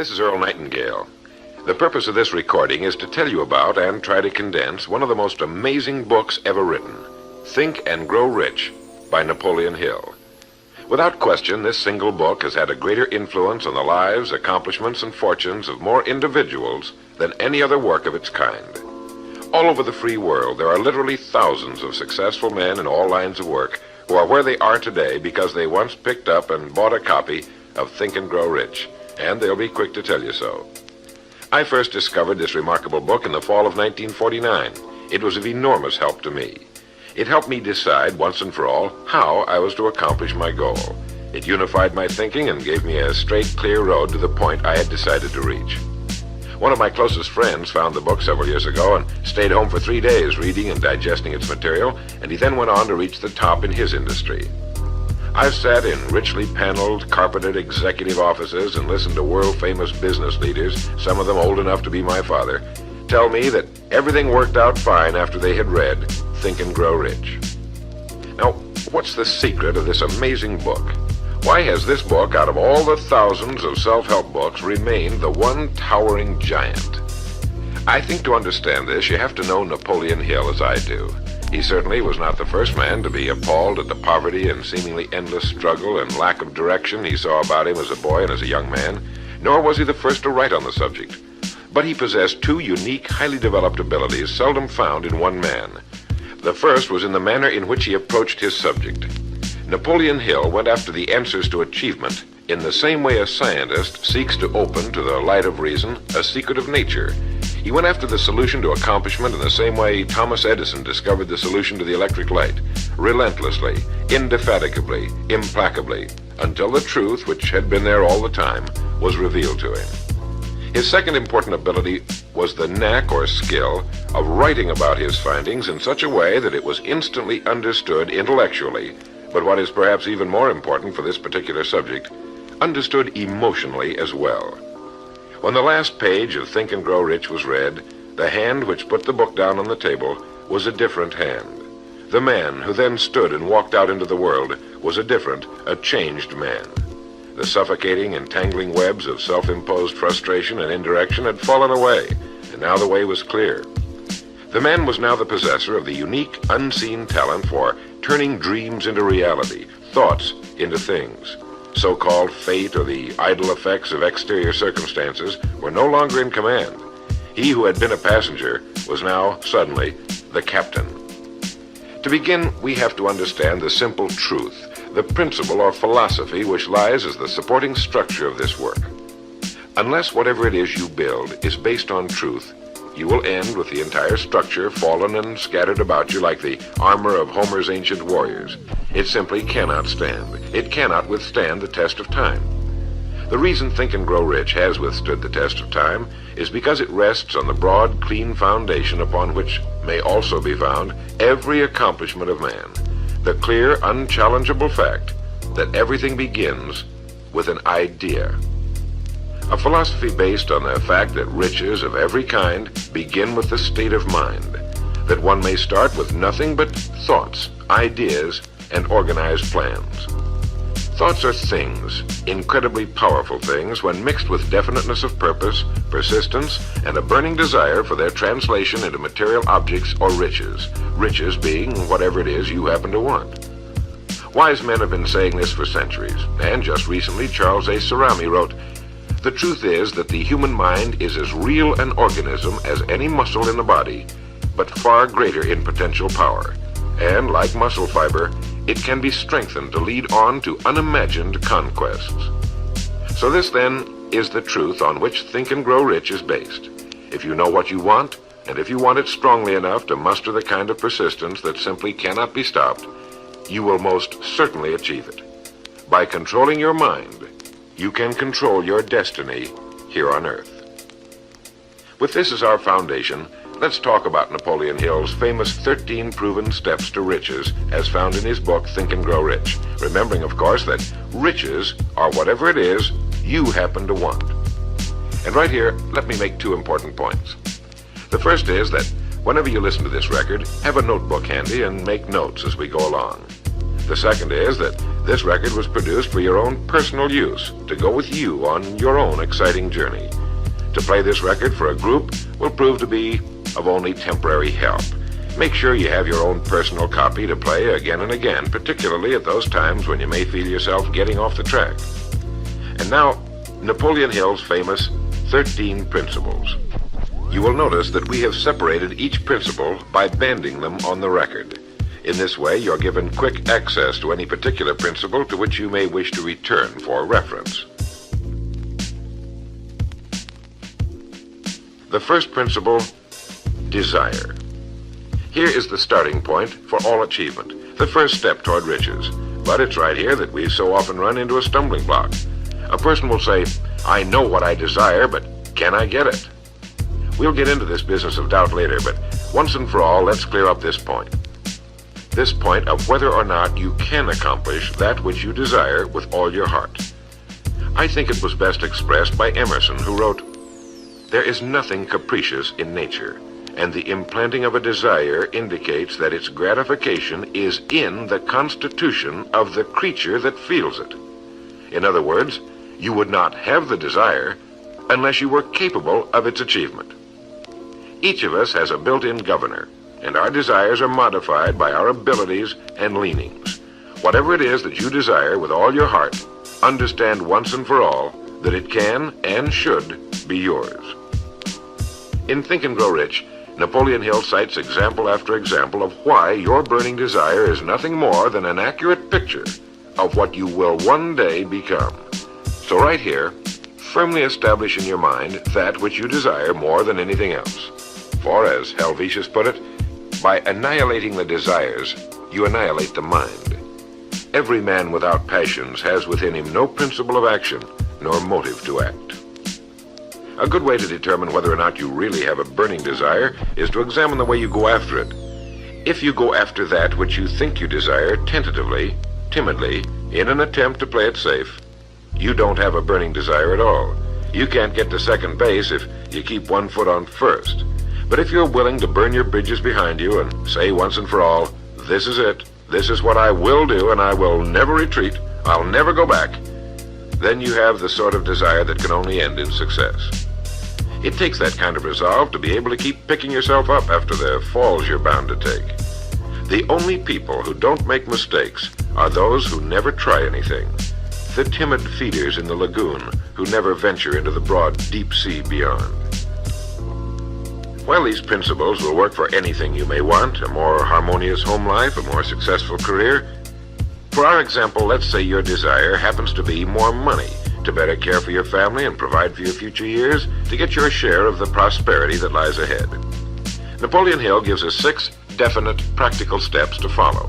This is Earl Nightingale. The purpose of this recording is to tell you about and try to condense one of the most amazing books ever written, Think and Grow Rich by Napoleon Hill. Without question, this single book has had a greater influence on the lives, accomplishments, and fortunes of more individuals than any other work of its kind. All over the free world, there are literally thousands of successful men in all lines of work who are where they are today because they once picked up and bought a copy of Think and Grow Rich, and they'll be quick to tell you so. I first discovered this remarkable book in the fall of 1949. It was of enormous help to me. It helped me decide once and for all how I was to accomplish my goal. It unified my thinking and gave me a straight, clear road to the point I had decided to reach. One of my closest friends found the book several years ago and stayed home for 3 days reading and digesting its material, and he then went on to reach the top in his industry. I've sat in richly paneled, carpeted executive offices and listened to world-famous business leaders, some of them old enough to be my father, tell me that everything worked out fine after they had read Think and Grow Rich. Now, what's the secret of this amazing book? Why has this book, out of all the thousands of self-help books, remained the one towering giant? I think to understand this, you have to know Napoleon Hill as I do. He certainly was not the first man to be appalled at the poverty and seemingly endless struggle and lack of direction he saw about him as a boy and as a young man, nor was he the first to write on the subject. But he possessed two unique, highly developed abilities seldom found in one man. The first was in the manner in which he approached his subject. Napoleon Hill went after the answers to achievement in the same way a scientist seeks to open to the light of reason a secret of nature. He went after the solution to accomplishment in the same way Thomas Edison discovered the solution to the electric light, relentlessly, indefatigably, implacably, until the truth, which had been there all the time, was revealed to him. His second important ability was the knack or skill of writing about his findings in such a way that it was instantly understood intellectually, but what is perhaps even more important for this particular subject, understood emotionally as well. When the last page of Think and Grow Rich was read, the hand which put the book down on the table was a different hand. The man who then stood and walked out into the world was a different, a changed man. The suffocating, entangling webs of self-imposed frustration and indirection had fallen away, and now the way was clear. The man was now the possessor of the unique, unseen talent for turning dreams into reality, thoughts into things. So-called fate or the idle effects of exterior circumstances were no longer in command. He who had been a passenger was now, suddenly, the captain. To begin, we have to understand the simple truth, the principle or philosophy which lies as the supporting structure of this work. Unless whatever it is you build is based on truth, you will end with the entire structure fallen and scattered about you like the armor of Homer's ancient warriors. It simply cannot stand. It cannot withstand the test of time. The reason Think and Grow Rich has withstood the test of time is because it rests on the broad, clean foundation upon which may also be found every accomplishment of man. The clear, unchallengeable fact that everything begins with an idea. A philosophy based on the fact that riches of every kind begin with the state of mind, that one may start with nothing but thoughts, ideas, and organized plans. Thoughts are things, incredibly powerful things, when mixed with definiteness of purpose, persistence, and a burning desire for their translation into material objects or riches, riches being whatever it is you happen to want. Wise men have been saying this for centuries, and just recently Charles A. Cerami wrote, "The truth is that the human mind is as real an organism as any muscle in the body, but far greater in potential power. And like muscle fiber, it can be strengthened to lead on to unimagined conquests." So this, then, is the truth on which Think and Grow Rich is based. If you know what you want, and if you want it strongly enough to muster the kind of persistence that simply cannot be stopped, you will most certainly achieve it. By controlling your mind, you can control your destiny here on Earth. With this as our foundation, let's talk about Napoleon Hill's famous 13 proven steps to riches as found in his book Think and Grow Rich, remembering, of course, that riches are whatever it is you happen to want. And right here, let me make two important points. The first is that whenever you listen to this record, have a notebook handy and make notes as we go along. The second is that This record was produced for your own personal use, to go with you on your own exciting journey. To play this record for a group will prove to be of only temporary help. Make sure you have your own personal copy to play again and again, particularly at those times when you may feel yourself getting off the track. And now, Napoleon Hill's famous 13 Principles. You will notice that we have separated each principle by banding them on the record. In this way, you're given quick access to any particular principle to which you may wish to return for reference. The first principle, desire. Here is the starting point for all achievement, the first step toward riches. But it's right here that we so often run into a stumbling block. A person will say, I know what I desire, but can I get it? We'll get into this business of doubt later, but once and for all, let's clear up this point. This point of whether or not you can accomplish that which you desire with all your heart. I think it was best expressed by Emerson, who wrote, "There is nothing capricious in nature, and the implanting of a desire indicates that its gratification is in the constitution of the creature that feels it." In other words, you would not have the desire unless you were capable of its achievement. Each of us has a built-in governor, and our desires are modified by our abilities and leanings. Whatever it is that you desire with all your heart, understand once and for all that it can and should be yours. In Think and Grow Rich, Napoleon Hill cites example after example of why your burning desire is nothing more than an accurate picture of what you will one day become. So right here, firmly establish in your mind that which you desire more than anything else. For, as Helvetius put it, by annihilating the desires, you annihilate the mind. Every man without passions has within him no principle of action, nor motive to act. A good way to determine whether or not you really have a burning desire is to examine the way you go after it. If you go after that which you think you desire tentatively, timidly, in an attempt to play it safe, you don't have a burning desire at all. You can't get to second base if you keep one foot on first. But if you're willing to burn your bridges behind you and say once and for all, this is it, this is what I will do, and I will never retreat, I'll never go back, then you have the sort of desire that can only end in success. It takes that kind of resolve to be able to keep picking yourself up after the falls you're bound to take. The only people who don't make mistakes are those who never try anything. The timid feeders in the lagoon who never venture into the broad deep sea beyond. While these principles will work for anything you may want, a more harmonious home life, a more successful career, for our example, let's say your desire happens to be more money, to better care for your family and provide for your future years, to get your share of the prosperity that lies ahead. Napoleon Hill gives us 6 definite, practical steps to follow.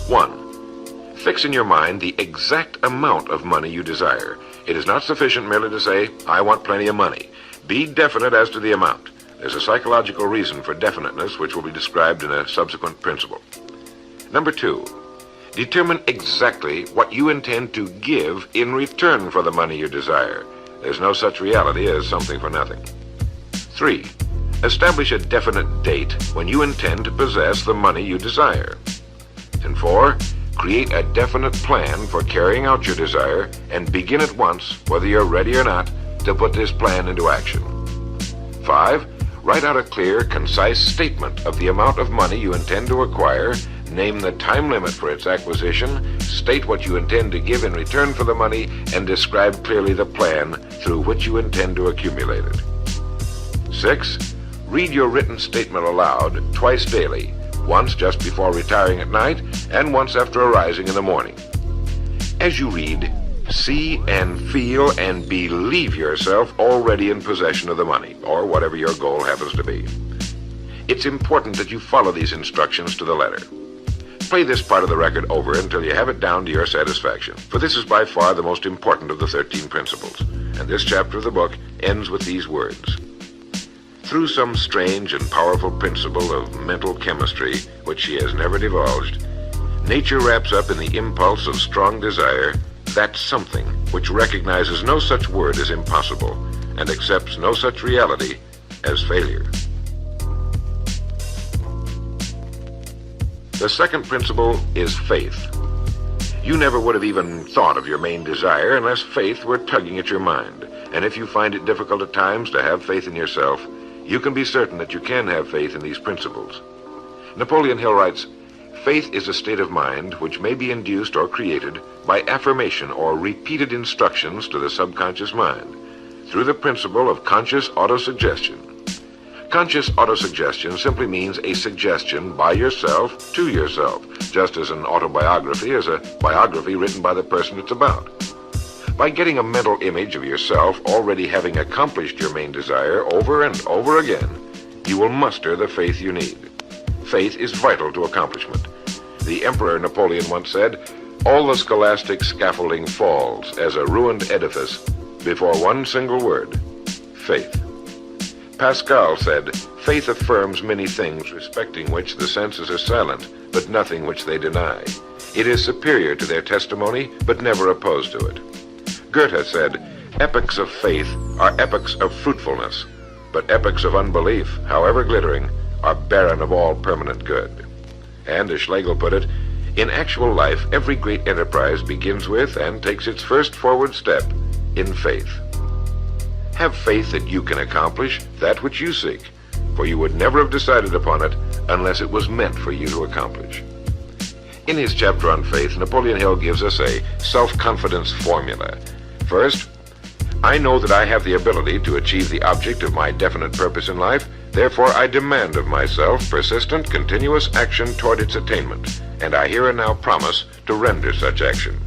1. Fix in your mind the exact amount of money you desire. It is not sufficient merely to say, I want plenty of money. Be definite as to the amount. There's a psychological reason for definiteness, which will be described in a subsequent principle. Number 2, determine exactly what you intend to give in return for the money you desire. There's no such reality as something for nothing. 3, establish a definite date when you intend to possess the money you desire. And 4, create a definite plan for carrying out your desire and begin at once, whether you're ready or not, to put this plan into action. 5, write out a clear, concise statement of the amount of money you intend to acquire, name the time limit for its acquisition, state what you intend to give in return for the money, and describe clearly the plan through which you intend to accumulate it. 6, read your written statement aloud twice daily, once just before retiring at night and once after arising in the morning. As you read, see and feel and believe yourself already in possession of the money, or whatever your goal happens to be. It's important that you follow these instructions to the letter. Play this part of the record over until you have it down to your satisfaction, for this is by far the most important of the 13 principles, and this chapter of the book ends with these words. Through some strange and powerful principle of mental chemistry, which she has never divulged, nature wraps up in the impulse of strong desire that something which recognizes no such word as impossible and accepts no such reality as failure. The second principle is faith. You never would have even thought of your main desire unless faith were tugging at your mind. And if you find it difficult at times to have faith in yourself, you can be certain that you can have faith in these principles. Napoleon Hill writes, "Faith is a state of mind which may be induced or created by affirmation or repeated instructions to the subconscious mind through the principle of conscious autosuggestion." Conscious autosuggestion simply means a suggestion by yourself to yourself, just as an autobiography is a biography written by the person it's about. By getting a mental image of yourself already having accomplished your main desire over and over again, you will muster the faith you need. Faith is vital to accomplishment. The Emperor Napoleon once said, "All the scholastic scaffolding falls as a ruined edifice before one single word, faith." Pascal said, "Faith affirms many things respecting which the senses are silent, but nothing which they deny. It is superior to their testimony, but never opposed to it." Goethe said, "Epochs of faith are epochs of fruitfulness, but epochs of unbelief, however glittering, are barren of all permanent good." And as Schlegel put it, "In actual life, every great enterprise begins with and takes its first forward step in faith." Have faith that you can accomplish that which you seek, for you would never have decided upon it unless it was meant for you to accomplish. In his chapter on faith, Napoleon Hill gives us a self-confidence formula. First, I know that I have the ability to achieve the object of my definite purpose in life. Therefore, I demand of myself persistent, continuous action toward its attainment, and I here and now promise to render such action.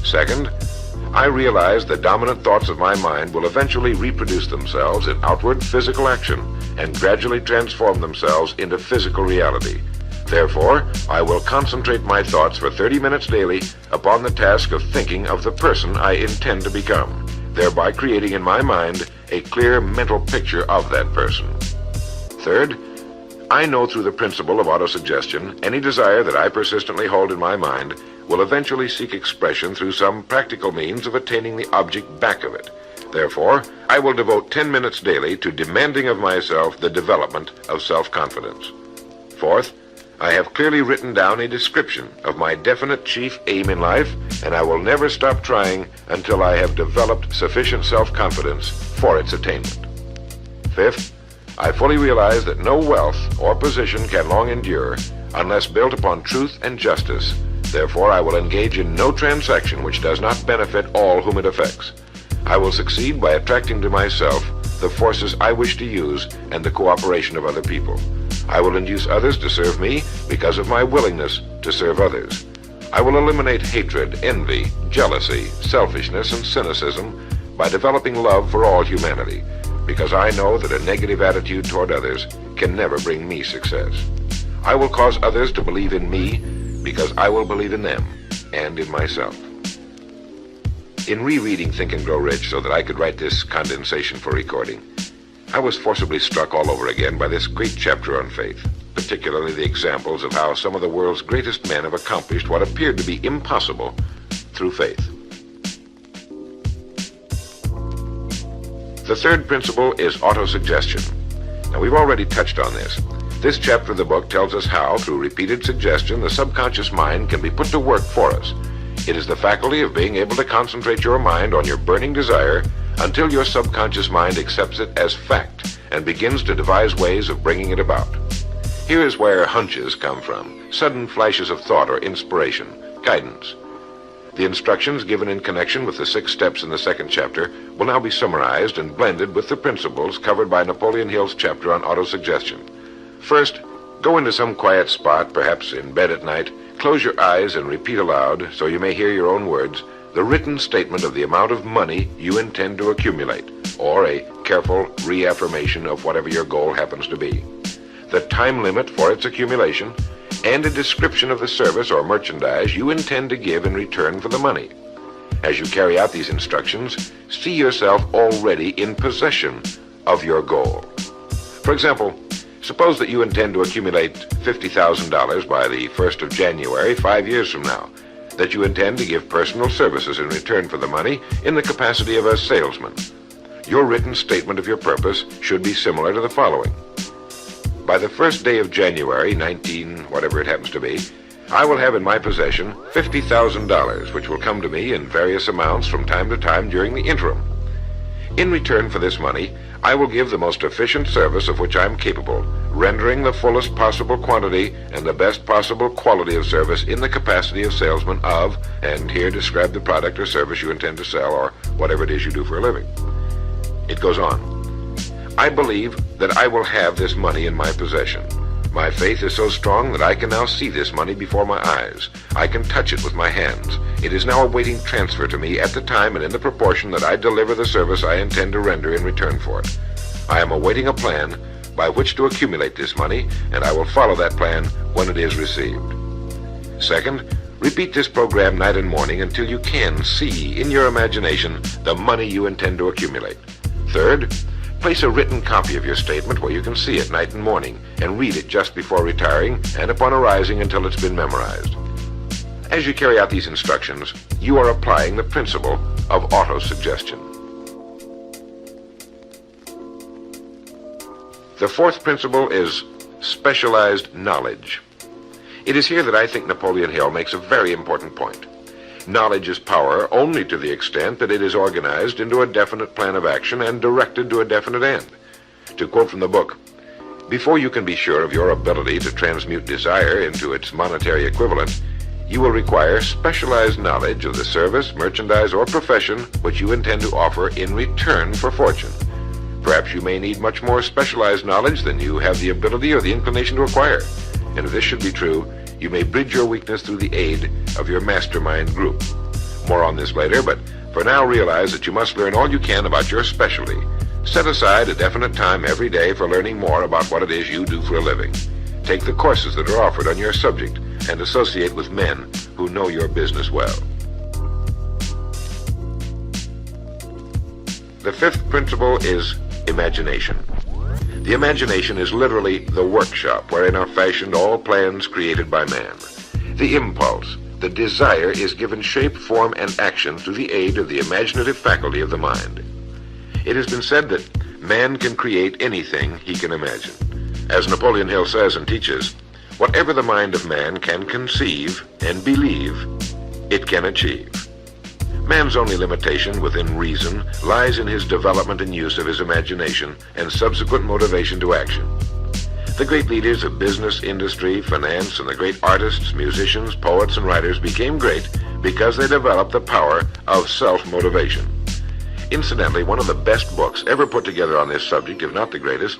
Second, I realize the dominant thoughts of my mind will eventually reproduce themselves in outward physical action and gradually transform themselves into physical reality. Therefore, I will concentrate my thoughts for 30 minutes daily upon the task of thinking of the person I intend to become, thereby creating in my mind a clear mental picture of that person. Third, I know through the principle of autosuggestion, any desire that I persistently hold in my mind will eventually seek expression through some practical means of attaining the object back of it. Therefore, I will devote 10 minutes daily to demanding of myself the development of self-confidence. Fourth, I have clearly written down a description of my definite chief aim in life, and I will never stop trying until I have developed sufficient self-confidence for its attainment. Fifth, I fully realize that no wealth or position can long endure unless built upon truth and justice. Therefore, I will engage in no transaction which does not benefit all whom it affects. I will succeed by attracting to myself the forces I wish to use and the cooperation of other people. I will induce others to serve me because of my willingness to serve others. I will eliminate hatred, envy, jealousy, selfishness, and cynicism by developing love for all humanity, because I know that a negative attitude toward others can never bring me success. I will cause others to believe in me because I will believe in them and in myself. In rereading Think and Grow Rich so that I could write this condensation for recording, I was forcibly struck all over again by this great chapter on faith, particularly the examples of how some of the world's greatest men have accomplished what appeared to be impossible through faith. The third principle is autosuggestion. Now, we've already touched on this. This chapter of the book tells us how, through repeated suggestion, the subconscious mind can be put to work for us. It is the faculty of being able to concentrate your mind on your burning desire until your subconscious mind accepts it as fact and begins to devise ways of bringing it about. Here is where hunches come from, sudden flashes of thought or inspiration, guidance. The instructions given in connection with the 6 steps in the second chapter will now be summarized and blended with the principles covered by Napoleon Hill's chapter on autosuggestion. First, go into some quiet spot, perhaps in bed at night, close your eyes and repeat aloud, so you may hear your own words, the written statement of the amount of money you intend to accumulate, or a careful reaffirmation of whatever your goal happens to be, the time limit for its accumulation, and a description of the service or merchandise you intend to give in return for the money. As you carry out these instructions, see yourself already in possession of your goal. For example, suppose that you intend to accumulate $50,000 by the 1st of January, 5 years from now, that you intend to give personal services in return for the money in the capacity of a salesman. Your written statement of your purpose should be similar to the following. By the 1st day of January, 19, whatever it happens to be, I will have in my possession $50,000, which will come to me in various amounts from time to time during the interim. In return for this money, I will give the most efficient service of which I am capable, rendering the fullest possible quantity and the best possible quality of service in the capacity of salesman of, and here describe the product or service you intend to sell or whatever it is you do for a living. It goes on. I believe that I will have this money in my possession. My faith is so strong that I can now see this money before my eyes. I can touch it with my hands. It is now awaiting transfer to me at the time and in the proportion that I deliver the service I intend to render in return for it. I am awaiting a plan by which to accumulate this money, and I will follow that plan when it is received. Second, repeat this program night and morning until you can see in your imagination the money you intend to accumulate. Third, place a written copy of your statement where you can see it night and morning and read it just before retiring and upon arising until it's been memorized. As you carry out these instructions, you are applying the principle of auto-suggestion. The fourth principle is specialized knowledge. It is here that I think Napoleon Hill makes a very important point. Knowledge is power only to the extent that it is organized into a definite plan of action and directed to a definite end. To quote from the book, "Before you can be sure of your ability to transmute desire into its monetary equivalent, you will require specialized knowledge of the service, merchandise, or profession which you intend to offer in return for fortune. Perhaps you may need much more specialized knowledge than you have the ability or the inclination to acquire. And if this should be true, you may bridge your weakness through the aid of your mastermind group. More on this later, but for now realize that you must learn all you can about your specialty. Set aside a definite time every day for learning more about what it is you do for a living. Take the courses that are offered on your subject and associate with men who know your business well." The fifth principle is imagination. The imagination is literally the workshop wherein are fashioned all plans created by man. The impulse, the desire, is given shape, form, and action through the aid of the imaginative faculty of the mind. It has been said that man can create anything he can imagine. As Napoleon Hill says and teaches, whatever the mind of man can conceive and believe, it can achieve. Man's only limitation within reason lies in his development and use of his imagination and subsequent motivation to action. The great leaders of business, industry, finance, and the great artists, musicians, poets, and writers became great because they developed the power of self-motivation. Incidentally, one of the best books ever put together on this subject, if not the greatest,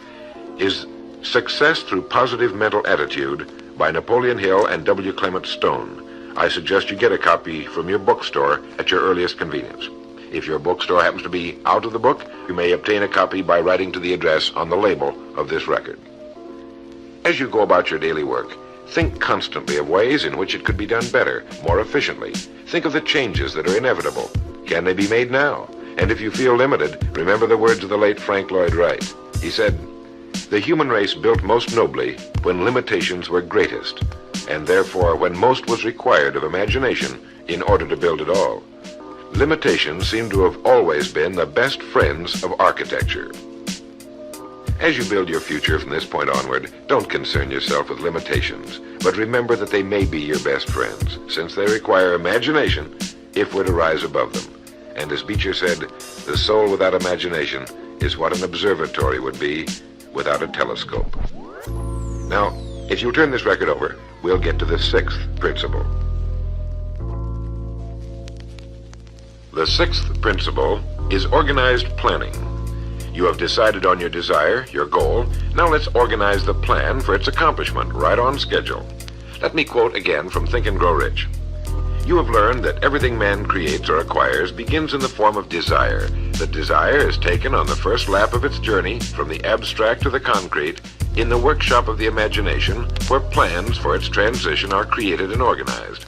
is Success Through Positive Mental Attitude by Napoleon Hill and W. Clement Stone. I suggest you get a copy from your bookstore at your earliest convenience. If your bookstore happens to be out of the book, you may obtain a copy by writing to the address on the label of this record. As you go about your daily work, think constantly of ways in which it could be done better, more efficiently. Think of the changes that are inevitable. Can they be made now? And if you feel limited, remember the words of the late Frank Lloyd Wright. He said, "The human race built most nobly when limitations were greatest, and therefore when most was required of imagination in order to build it all. Limitations seem to have always been the best friends of architecture." As you build your future from this point onward, don't concern yourself with limitations, but remember that they may be your best friends, since they require imagination if we're to rise above them. And as Beecher said, the soul without imagination is what an observatory would be without a telescope. Now, if you'll turn this record over, we'll get to the sixth principle. The sixth principle is organized planning. You have decided on your desire, your goal. Now let's organize the plan for its accomplishment right on schedule. Let me quote again from Think and Grow Rich. "You have learned that everything man creates or acquires begins in the form of desire. The desire is taken on the first lap of its journey from the abstract to the concrete in the workshop of the imagination, where plans for its transition are created and organized.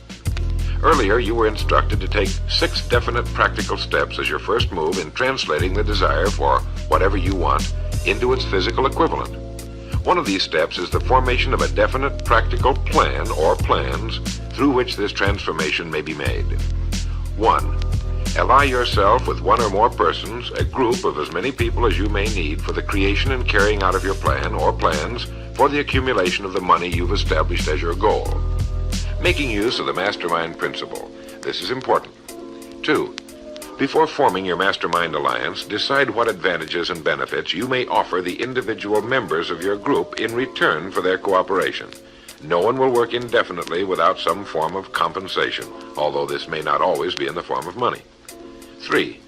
Earlier, you were instructed to take 6 definite practical steps as your first move in translating the desire for whatever you want into its physical equivalent. One of these steps is the formation of a definite practical plan or plans through which this transformation may be made. 1. Ally yourself with one or more persons, a group of as many people as you may need for the creation and carrying out of your plan or plans for the accumulation of the money you've established as your goal. Making use of the mastermind principle. This is important. 2. Before forming your mastermind alliance, decide what advantages and benefits you may offer the individual members of your group in return for their cooperation. No one will work indefinitely without some form of compensation, although this may not always be in the form of money. 3.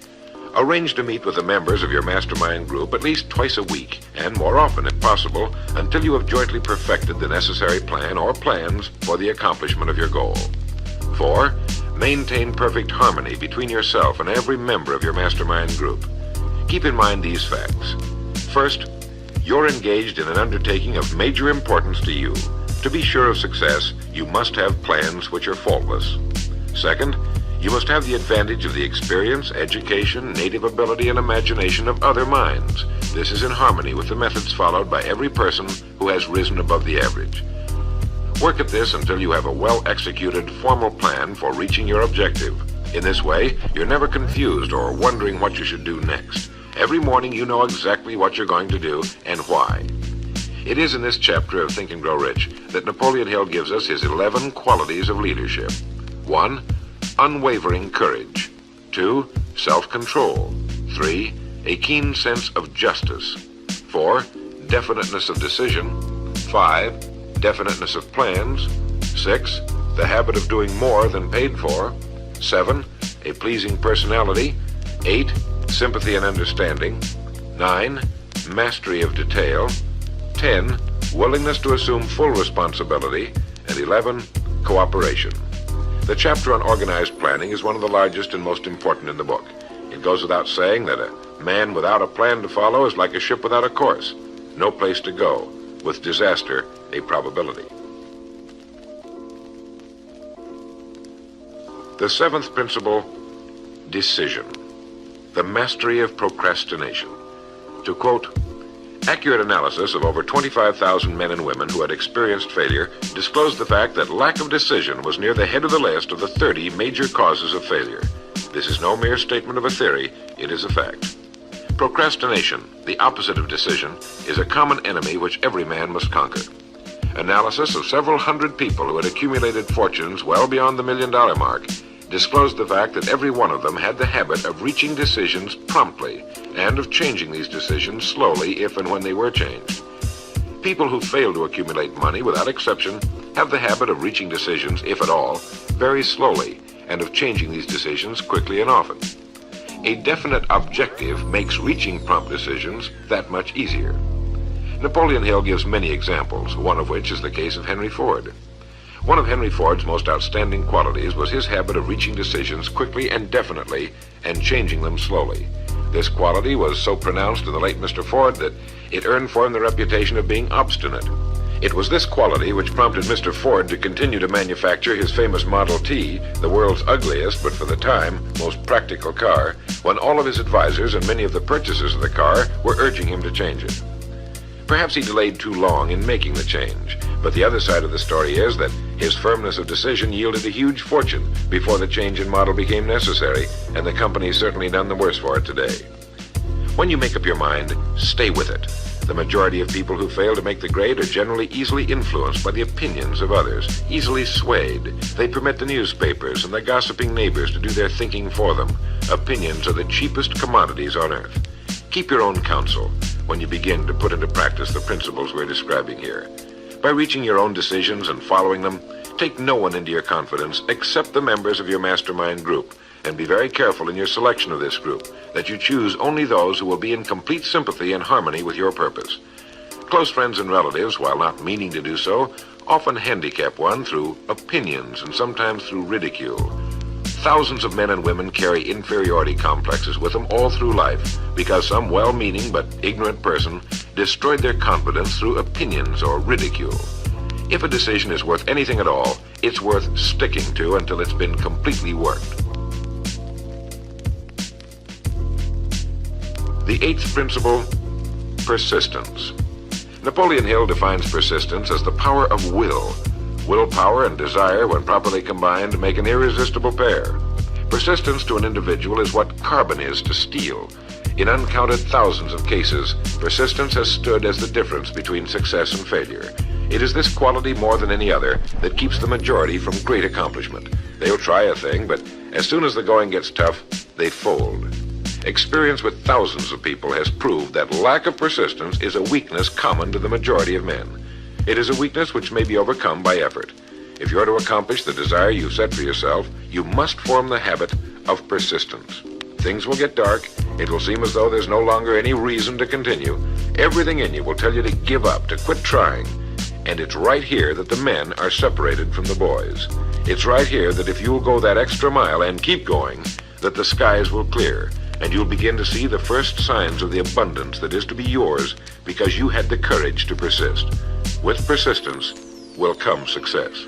Arrange to meet with the members of your mastermind group at least twice a week, and more often if possible, until you have jointly perfected the necessary plan or plans for the accomplishment of your goal. 4. Maintain perfect harmony between yourself and every member of your mastermind group. Keep in mind these facts. First, you're engaged in an undertaking of major importance to you. To be sure of success, you must have plans which are faultless. Second, you must have the advantage of the experience, education, native ability, and imagination of other minds. This is in harmony with the methods followed by every person who has risen above the average. Work at this until you have a well-executed, formal plan for reaching your objective. In this way, you're never confused or wondering what you should do next. Every morning you know exactly what you're going to do and why. It is in this chapter of Think and Grow Rich that Napoleon Hill gives us his 11 qualities of leadership. 1. Unwavering courage. 2. Self-control. 3. A keen sense of justice. 4. Definiteness of decision. 5. Definiteness of plans. 6. The habit of doing more than paid for. 7. A pleasing personality. 8. Sympathy and understanding. 9. Mastery of detail. 10. Willingness to assume full responsibility. And 11. Cooperation. The chapter on organized planning is one of the largest and most important in the book. It goes without saying that a man without a plan to follow is like a ship without a course. No place to go, with disaster a probability. The 7th principle, decision. The mastery of procrastination. To quote, accurate analysis of over 25,000 men and women who had experienced failure disclosed the fact that lack of decision was near the head of the list of the 30 major causes of failure. This is no mere statement of a theory, it is a fact. Procrastination, the opposite of decision, is a common enemy which every man must conquer. Analysis of several hundred people who had accumulated fortunes well beyond the $1 million mark disclosed the fact that every one of them had the habit of reaching decisions promptly and of changing these decisions slowly if and when they were changed. People who fail to accumulate money, without exception, have the habit of reaching decisions, if at all, very slowly, and of changing these decisions quickly and often. A definite objective makes reaching prompt decisions that much easier. Napoleon Hill gives many examples, one of which is the case of Henry Ford. One of Henry Ford's most outstanding qualities was his habit of reaching decisions quickly and definitely and changing them slowly. This quality was so pronounced in the late Mr. Ford that it earned for him the reputation of being obstinate. It was this quality which prompted Mr. Ford to continue to manufacture his famous Model T, the world's ugliest but for the time most practical car, when all of his advisors and many of the purchasers of the car were urging him to change it. Perhaps he delayed too long in making the change, but the other side of the story is that his firmness of decision yielded a huge fortune before the change in model became necessary, and the company's certainly none the worse for it today. When you make up your mind, stay with it. The majority of people who fail to make the grade are generally easily influenced by the opinions of others, easily swayed. They permit the newspapers and the gossiping neighbors to do their thinking for them. Opinions are the cheapest commodities on earth. Keep your own counsel when you begin to put into practice the principles we're describing here. By reaching your own decisions and following them, take no one into your confidence except the members of your mastermind group, and be very careful in your selection of this group, that you choose only those who will be in complete sympathy and harmony with your purpose. Close friends and relatives, while not meaning to do so, often handicap one through opinions and sometimes through ridicule. Thousands of men and women carry inferiority complexes with them all through life because some well-meaning but ignorant person destroyed their confidence through opinions or ridicule. If a decision is worth anything at all, it's worth sticking to until it's been completely worked. The 8th principle, persistence. Napoleon Hill defines persistence as the power of will. Willpower and desire, when properly combined, make an irresistible pair. Persistence to an individual is what carbon is to steel. In uncounted thousands of cases, persistence has stood as the difference between success and failure. It is this quality more than any other that keeps the majority from great accomplishment. They'll try a thing, but as soon as the going gets tough, they fold. Experience with thousands of people has proved that lack of persistence is a weakness common to the majority of men. It is a weakness which may be overcome by effort. If you're to accomplish the desire you've set for yourself, you must form the habit of persistence. Things will get dark. It will seem as though there's no longer any reason to continue. Everything in you will tell you to give up, to quit trying. And it's right here that the men are separated from the boys. It's right here that if you'll go that extra mile and keep going, that the skies will clear, and you'll begin to see the first signs of the abundance that is to be yours because you had the courage to persist. With persistence will come success.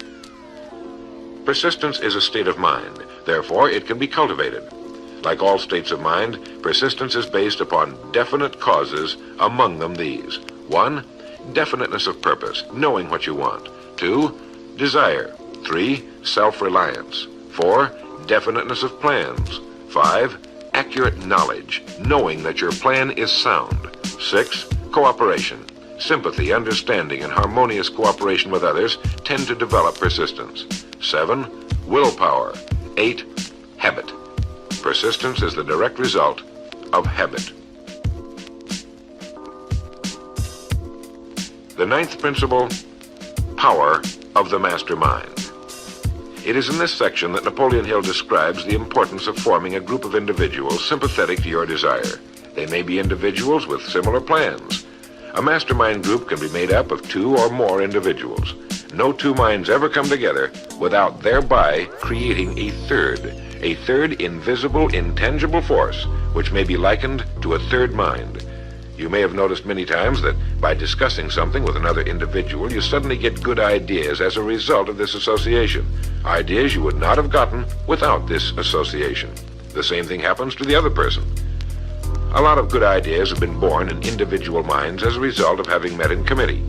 Persistence is a state of mind. Therefore, it can be cultivated. Like all states of mind, persistence is based upon definite causes, among them these. 1, definiteness of purpose, knowing what you want. 2, desire. 3, self-reliance. 4, definiteness of plans. 5, accurate knowledge, knowing that your plan is sound. 6, cooperation. Sympathy, understanding, and harmonious cooperation with others tend to develop persistence. 7, willpower. 8, habit. Persistence is the direct result of habit. The 9th principle, power of the mastermind. It is in this section that Napoleon Hill describes the importance of forming a group of individuals sympathetic to your desire. They may be individuals with similar plans. A mastermind group can be made up of 2 or more individuals. No 2 minds ever come together without thereby creating a third invisible, intangible force, which may be likened to a third mind. You may have noticed many times that by discussing something with another individual, you suddenly get good ideas as a result of this association. Ideas you would not have gotten without this association. The same thing happens to the other person. A lot of good ideas have been born in individual minds as a result of having met in committee.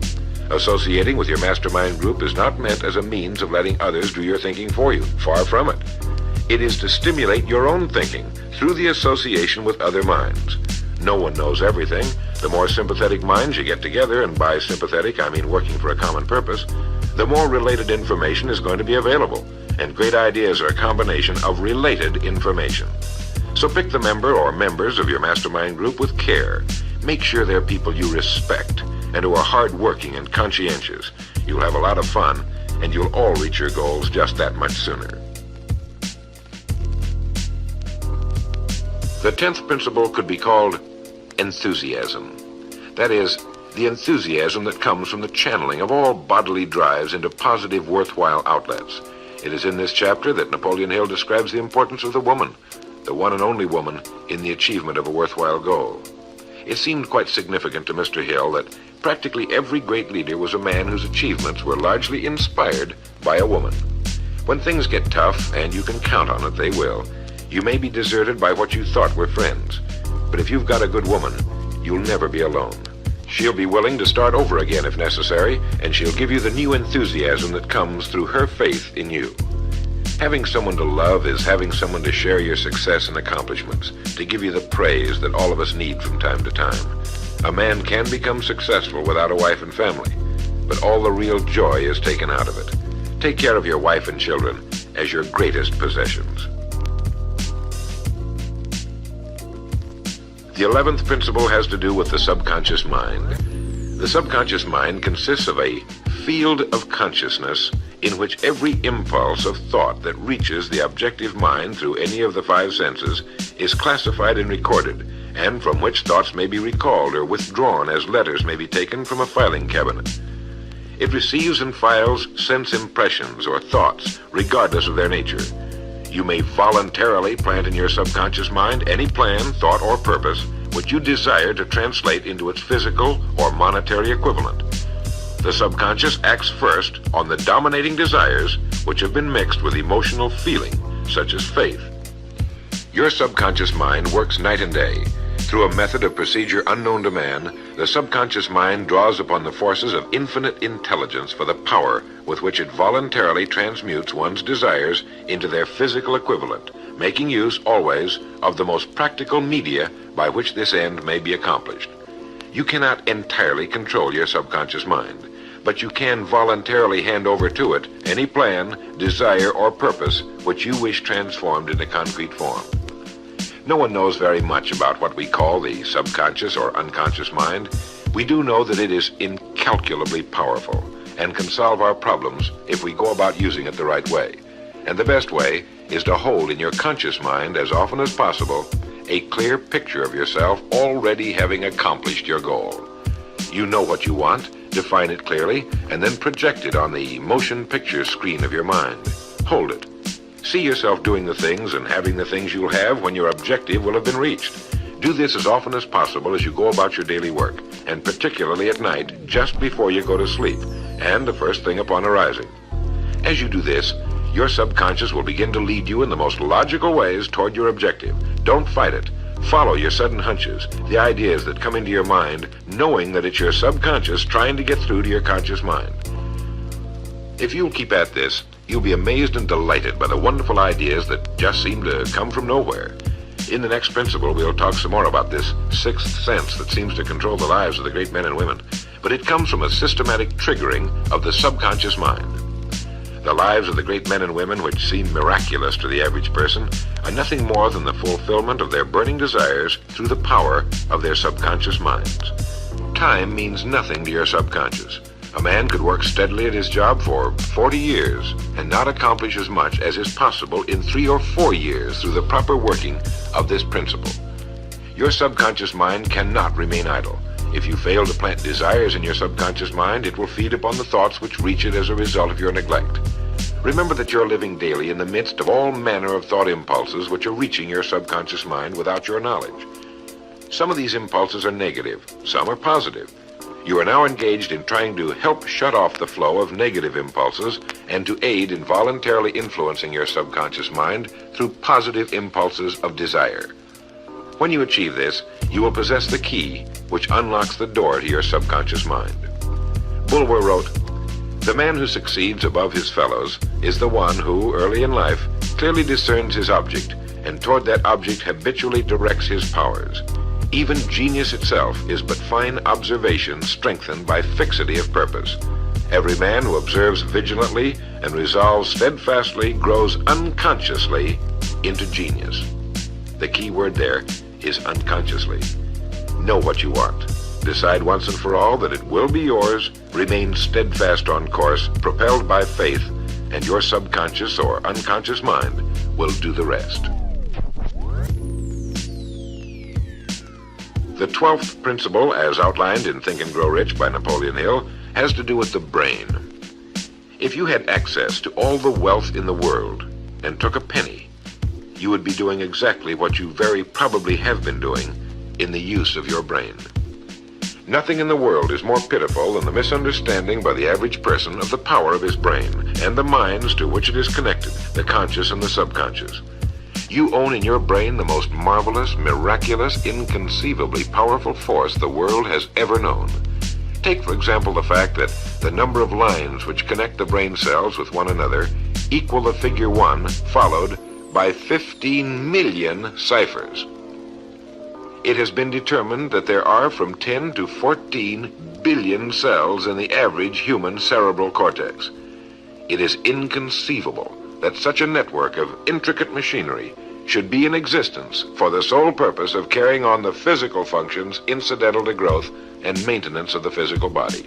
Associating with your mastermind group is not meant as a means of letting others do your thinking for you. Far from it. It is to stimulate your own thinking through the association with other minds. No one knows everything. The more sympathetic minds you get together, and by sympathetic I mean working for a common purpose, the more related information is going to be available, and great ideas are a combination of related information. So pick the member or members of your mastermind group with care. Make sure they're people you respect and who are hardworking and conscientious. You'll have a lot of fun, and you'll all reach your goals just that much sooner. The 10th principle could be called enthusiasm. That is, the enthusiasm that comes from the channeling of all bodily drives into positive, worthwhile outlets. It is in this chapter that Napoleon Hill describes the importance of the woman, the one and only woman, in the achievement of a worthwhile goal. It seemed quite significant to Mr. Hill that practically every great leader was a man whose achievements were largely inspired by a woman. When things get tough, and you can count on it, they will, you may be deserted by what you thought were friends. But if you've got a good woman, you'll never be alone. She'll be willing to start over again if necessary, and she'll give you the new enthusiasm that comes through her faith in you. Having someone to love is having someone to share your success and accomplishments, to give you the praise that all of us need from time to time. A man can become successful without a wife and family, but all the real joy is taken out of it. Take care of your wife and children as your greatest possessions. The 11th principle has to do with the subconscious mind. The subconscious mind consists of a field of consciousness in which every impulse of thought that reaches the objective mind through any of the 5 senses is classified and recorded, and from which thoughts may be recalled or withdrawn as letters may be taken from a filing cabinet. It receives and files sense impressions or thoughts, regardless of their nature. You may voluntarily plant in your subconscious mind any plan, thought, or purpose which you desire to translate into its physical or monetary equivalent. The subconscious acts first on the dominating desires which have been mixed with emotional feeling, such as faith. Your subconscious mind works night and day. Through a method of procedure unknown to man, the subconscious mind draws upon the forces of infinite intelligence for the power with which it voluntarily transmutes one's desires into their physical equivalent, making use always of the most practical media by which this end may be accomplished. You cannot entirely control your subconscious mind, but you can voluntarily hand over to it any plan, desire, or purpose which you wish transformed into concrete form. No one knows very much about what we call the subconscious or unconscious mind. We do know that it is incalculably powerful and can solve our problems if we go about using it the right way. And the best way is to hold in your conscious mind as often as possible a clear picture of yourself already having accomplished your goal. You know what you want, define it clearly, and then project it on the motion picture screen of your mind. Hold it. See yourself doing the things and having the things you'll have when your objective will have been reached. Do this as often as possible as you go about your daily work, and particularly at night, just before you go to sleep, and the first thing upon arising. As you do this, your subconscious will begin to lead you in the most logical ways toward your objective. Don't fight it. Follow your sudden hunches, the ideas that come into your mind, knowing that it's your subconscious trying to get through to your conscious mind. If you'll keep at this, you'll be amazed and delighted by the wonderful ideas that just seem to come from nowhere. In the next principle, we'll talk some more about this sixth sense that seems to control the lives of the great men and women, but it comes from a systematic triggering of the subconscious mind. The lives of the great men and women, which seem miraculous to the average person, are nothing more than the fulfillment of their burning desires through the power of their subconscious minds. Time means nothing to your subconscious. A man could work steadily at his job for 40 years and not accomplish as much as is possible in 3 or 4 years through the proper working of this principle. Your subconscious mind cannot remain idle. If you fail to plant desires in your subconscious mind, it will feed upon the thoughts which reach it as a result of your neglect. Remember that you're living daily in the midst of all manner of thought impulses which are reaching your subconscious mind without your knowledge. Some of these impulses are negative, some are positive. You are now engaged in trying to help shut off the flow of negative impulses and to aid in voluntarily influencing your subconscious mind through positive impulses of desire. When you achieve this, you will possess the key which unlocks the door to your subconscious mind. Bulwer wrote, "The man who succeeds above his fellows is the one who, early in life, clearly discerns his object, and toward that object habitually directs his powers. Even genius itself is but fine observation strengthened by fixity of purpose. Every man who observes vigilantly and resolves steadfastly grows unconsciously into genius." The key word there is unconsciously. Know what you want. Decide once and for all that it will be yours. Remain steadfast on course, propelled by faith, and your subconscious or unconscious mind will do the rest. The 12th principle, as outlined in Think and Grow Rich by Napoleon Hill, has to do with the brain. If you had access to all the wealth in the world and took a penny, you would be doing exactly what you very probably have been doing in the use of your brain. Nothing in the world is more pitiful than the misunderstanding by the average person of the power of his brain and the minds to which it is connected, the conscious and the subconscious. You own in your brain the most marvelous, miraculous, inconceivably powerful force the world has ever known. Take, for example, the fact that the number of lines which connect the brain cells with one another equal the figure 1 followed by 15 million ciphers. It has been determined that there are from 10 to 14 billion cells in the average human cerebral cortex. It is inconceivable that such a network of intricate machinery should be in existence for the sole purpose of carrying on the physical functions incidental to growth and maintenance of the physical body.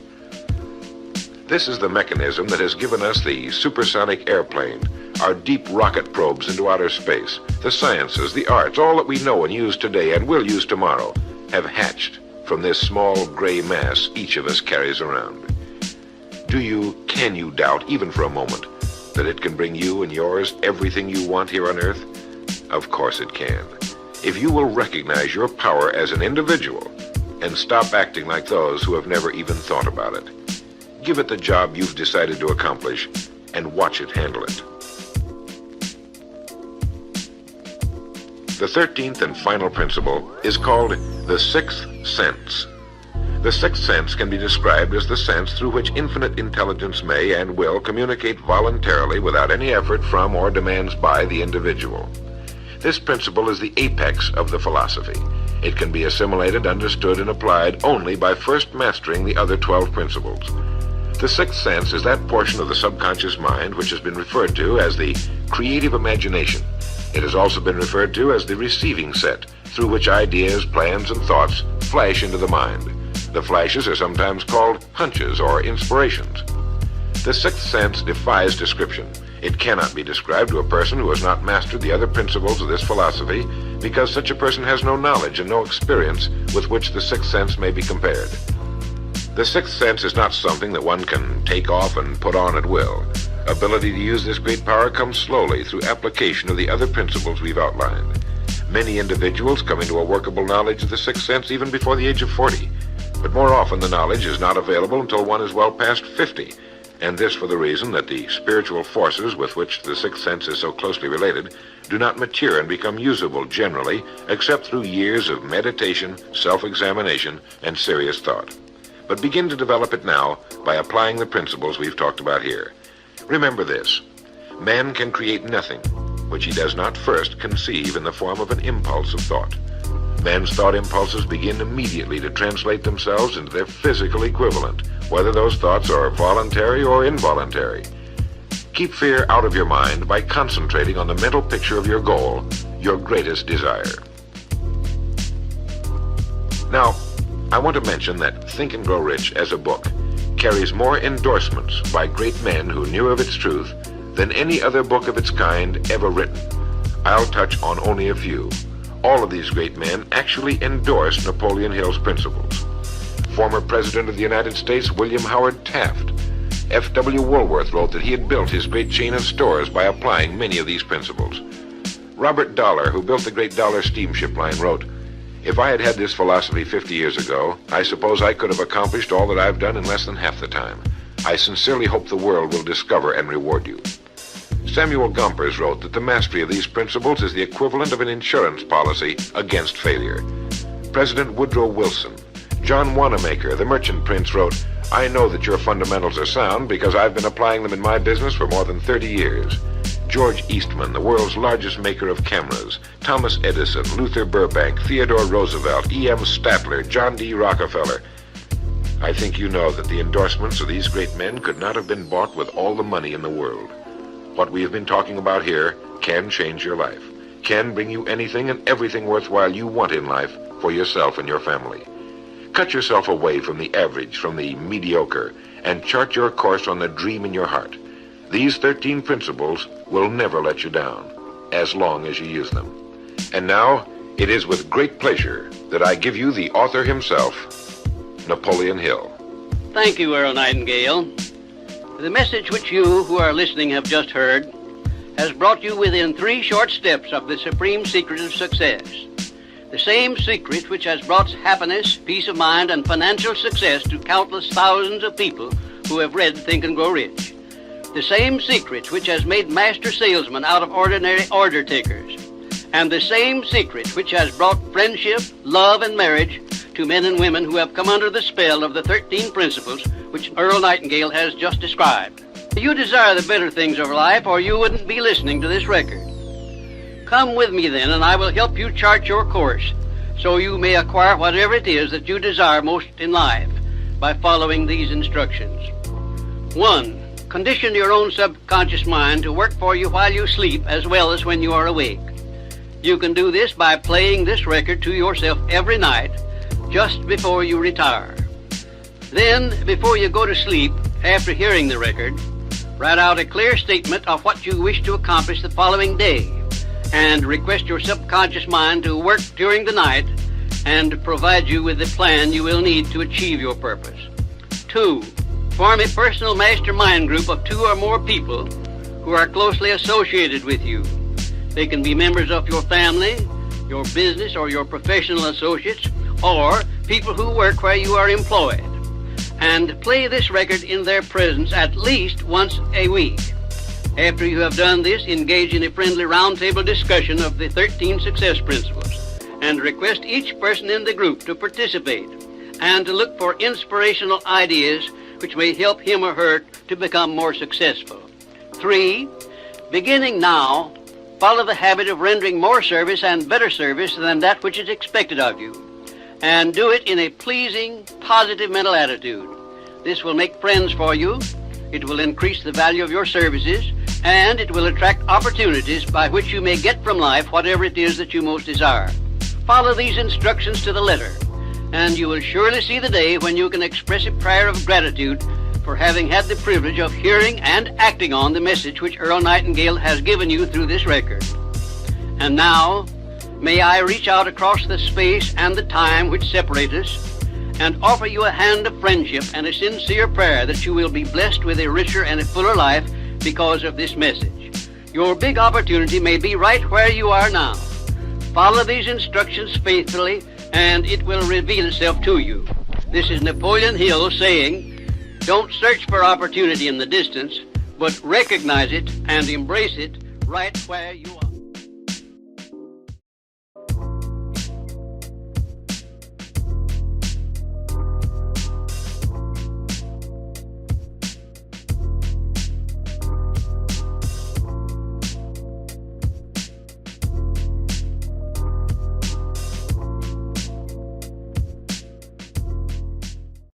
This is the mechanism that has given us the supersonic airplane, our deep rocket probes into outer space, the sciences, the arts, all that we know and use today and will use tomorrow, have hatched from this small gray mass each of us carries around. Can you doubt, even for a moment, that it can bring you and yours everything you want here on Earth? Of course it can. If you will recognize your power as an individual and stop acting like those who have never even thought about it. Give it the job you've decided to accomplish and watch it handle it. The 13th and final principle is called the sixth sense. The sixth sense can be described as the sense through which infinite intelligence may and will communicate voluntarily without any effort from or demands by the individual. This principle is the apex of the philosophy. It can be assimilated, understood, and applied only by first mastering the other 12 principles. The sixth sense is that portion of the subconscious mind which has been referred to as the creative imagination. It has also been referred to as the receiving set, through which ideas, plans, and thoughts flash into the mind. The flashes are sometimes called hunches or inspirations. The sixth sense defies description. It cannot be described to a person who has not mastered the other principles of this philosophy, because such a person has no knowledge and no experience with which the sixth sense may be compared. The sixth sense is not something that one can take off and put on at will. Ability to use this great power comes slowly through application of the other principles we've outlined. Many individuals come into a workable knowledge of the sixth sense even before the age of 40, but more often the knowledge is not available until one is well past 50, and this for the reason that the spiritual forces with which the sixth sense is so closely related do not mature and become usable generally except through years of meditation, self-examination, and serious thought. But begin to develop it now by applying the principles we've talked about here. Remember this: man can create nothing which he does not first conceive in the form of an impulse of thought. Man's thought impulses begin immediately to translate themselves into their physical equivalent, whether those thoughts are voluntary or involuntary. Keep fear out of your mind by concentrating on the mental picture of your goal, your greatest desire. Now, I want to mention that Think and Grow Rich as a book carries more endorsements by great men who knew of its truth than any other book of its kind ever written. I'll touch on only a few. All of these great men actually endorsed Napoleon Hill's principles. Former President of the United States William Howard Taft. F.W. Woolworth wrote that he had built his great chain of stores by applying many of these principles. Robert Dollar, who built the great Dollar steamship line, wrote, "If I had had this philosophy 50 years ago, I suppose I could have accomplished all that I've done in less than half the time. I sincerely hope the world will discover and reward you." Samuel Gompers wrote that the mastery of these principles is the equivalent of an insurance policy against failure. President Woodrow Wilson. John Wanamaker, the merchant prince, wrote, "I know that your fundamentals are sound because I've been applying them in my business for more than 30 years. George Eastman, the world's largest maker of cameras, Thomas Edison, Luther Burbank, Theodore Roosevelt, E.M. Statler, John D. Rockefeller. I think you know that the endorsements of these great men could not have been bought with all the money in the world. What we have been talking about here can change your life, can bring you anything and everything worthwhile you want in life for yourself and your family. Cut yourself away from the average, from the mediocre, and chart your course on the dream in your heart. These 13 principles will never let you down, as long as you use them. And now, it is with great pleasure that I give you the author himself, Napoleon Hill. Thank you, Earl Nightingale. The message which you who are listening have just heard has brought you within 3 short steps of the supreme secret of success. The same secret which has brought happiness, peace of mind, and financial success to countless thousands of people who have read Think and Grow Rich. The same secret which has made master salesmen out of ordinary order takers. And the same secret which has brought friendship, love, and marriage to men and women who have come under the spell of the 13 principles which Earl Nightingale has just described. You desire the better things of life, or you wouldn't be listening to this record. Come with me then, and I will help you chart your course so you may acquire whatever it is that you desire most in life by following these instructions. 1. Condition your own subconscious mind to work for you while you sleep as well as when you are awake. You can do this by playing this record to yourself every night just before you retire. Then, before you go to sleep, after hearing the record, write out a clear statement of what you wish to accomplish the following day, and request your subconscious mind to work during the night and provide you with the plan you will need to achieve your purpose. 2. Form a personal mastermind group of 2 or more people who are closely associated with you. They can be members of your family, your business, or your professional associates, or people who work where you are employed. And play this record in their presence at least once a week. After you have done this, engage in a friendly roundtable discussion of the 13 success principles, and request each person in the group to participate and to look for inspirational ideas which may help him or her to become more successful. 3. Beginning now, Follow the habit of rendering more service and better service than that which is expected of you. And do it in a pleasing, positive mental attitude. This will make friends for you. It will increase the value of your services, and it will attract opportunities by which you may get from life whatever it is that you most desire. Follow these instructions to the letter, and you will surely see the day when you can express a prayer of gratitude for having had the privilege of hearing and acting on the message which Earl Nightingale has given you through this record. And now, may I reach out across the space and the time which separate us and offer you a hand of friendship and a sincere prayer that you will be blessed with a richer and a fuller life because of this message. Your big opportunity may be right where you are now. Follow these instructions faithfully, and it will reveal itself to you. This is Napoleon Hill saying, don't search for opportunity in the distance, but recognize it and embrace it right where you are.